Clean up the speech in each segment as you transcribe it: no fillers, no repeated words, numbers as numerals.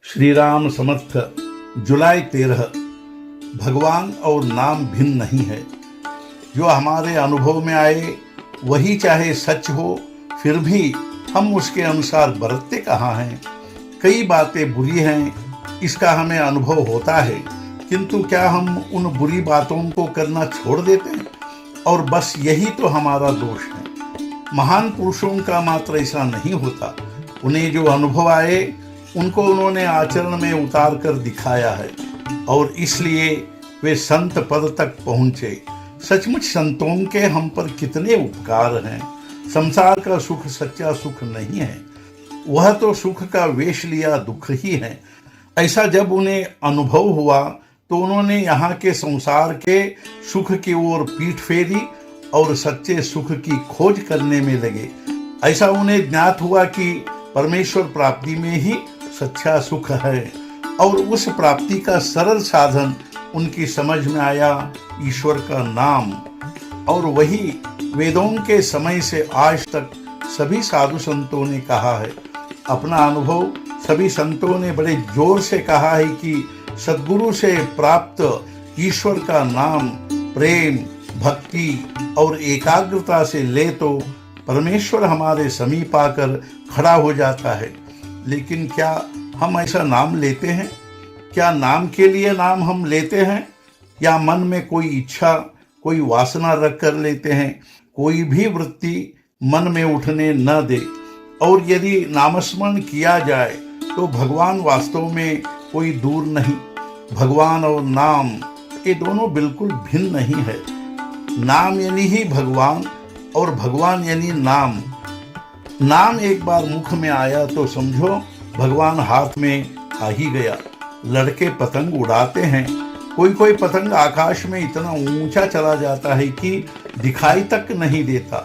श्री राम समर्थ। जुलाई 13। भगवान और नाम भिन्न नहीं है। जो हमारे अनुभव में आए वही चाहे सच हो, फिर भी हम उसके अनुसार बरतते कहाँ हैं। कई बातें बुरी हैं, इसका हमें अनुभव होता है, किंतु क्या हम उन बुरी बातों को करना छोड़ देते हैं? और बस यही तो हमारा दोष है। महान पुरुषों का मात्र ऐसा नहीं होता। उन्हें जो अनुभव आए उनको उन्होंने आचरण में उतार कर दिखाया है, और इसलिए वे संत पद तक पहुँचे। सचमुच संतों के हम पर कितने उपकार हैं। संसार का सुख सच्चा सुख नहीं है, वह तो सुख का वेश लिया दुख ही है। ऐसा जब उन्हें अनुभव हुआ तो उन्होंने यहाँ के संसार के सुख की ओर पीठ फेरी और सच्चे सुख की खोज करने में लगे। ऐसा उन्हें ज्ञात हुआ कि परमेश्वर प्राप्ति में ही सच्चा सुख है, और उस प्राप्ति का सरल साधन उनकी समझ में आया, ईश्वर का नाम। और वही वेदों के समय से आज तक सभी साधु संतों ने कहा है। अपना अनुभव सभी संतों ने बड़े जोर से कहा है कि सद्गुरु से प्राप्त ईश्वर का नाम प्रेम, भक्ति और एकाग्रता से ले तो परमेश्वर हमारे समीप आकर खड़ा हो जाता है। लेकिन क्या हम ऐसा नाम लेते हैं? क्या नाम के लिए नाम हम लेते हैं, या मन में कोई इच्छा, कोई वासना रख कर लेते हैं? कोई भी वृत्ति मन में उठने न दे। और यदि नामस्मरण किया जाए तो भगवान वास्तव में कोई दूर नहीं। भगवान और नाम ये दोनों बिल्कुल भिन्न नहीं है। नाम यानी ही भगवान, और भगवान यानी नाम। नाम एक बार मुख में आया तो समझो भगवान हाथ में आ ही गया। लड़के पतंग उड़ाते हैं, कोई कोई पतंग आकाश में इतना ऊंचा चला जाता है कि दिखाई तक नहीं देता।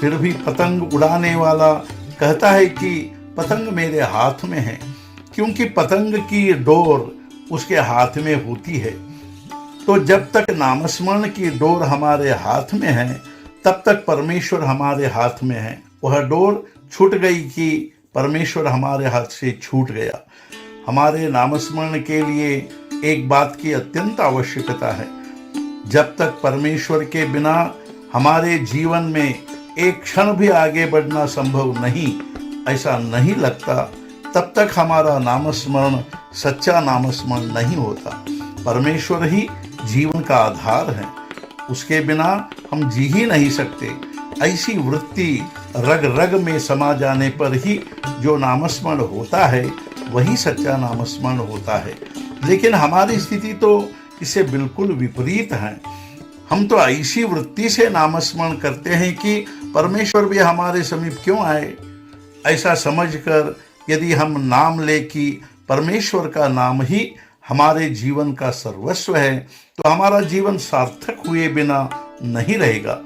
फिर भी पतंग उड़ाने वाला कहता है कि पतंग मेरे हाथ में है, क्योंकि पतंग की डोर उसके हाथ में होती है। तो जब तक नामस्मरण की डोर हमारे हाथ में है, तब तक परमेश्वर हमारे हाथ में है। वह डोर छूट गई कि परमेश्वर हमारे हाथ से छूट गया। हमारे नामस्मरण के लिए एक बात की अत्यंत आवश्यकता है। जब तक परमेश्वर के बिना हमारे जीवन में एक क्षण भी आगे बढ़ना संभव नहीं, ऐसा नहीं लगता, तब तक हमारा नामस्मरण सच्चा नामस्मरण नहीं होता। परमेश्वर ही जीवन का आधार है, उसके बिना हम जी ही नहीं सकते। ऐसी वृत्ति रग रग में समा जाने पर ही जो नामस्मरण होता है वही सच्चा नामस्मरण होता है। लेकिन हमारी स्थिति तो इससे बिल्कुल विपरीत है। हम तो ऐसी वृत्ति से नामस्मरण करते हैं कि परमेश्वर भी हमारे समीप क्यों आए। ऐसा समझकर यदि हम नाम ले कि परमेश्वर का नाम ही हमारे जीवन का सर्वस्व है, तो हमारा जीवन सार्थक हुए बिना नहीं रहेगा।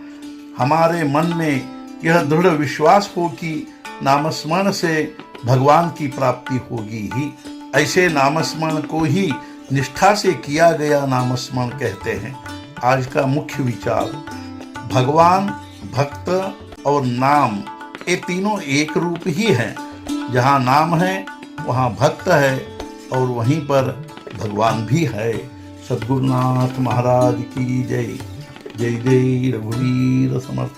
हमारे मन में यह दृढ़ विश्वास हो कि नामस्मरण से भगवान की प्राप्ति होगी ही। ऐसे नामस्मरण को ही निष्ठा से किया गया नामस्मरण कहते हैं। आज का मुख्य विचार, भगवान, भक्त और नाम ये तीनों एक रूप ही हैं। जहाँ नाम है वहाँ भक्त है, और वहीं पर भगवान भी है। सद्गुरुनाथ महाराज की जय। जय जय रघुवीर समर्थ।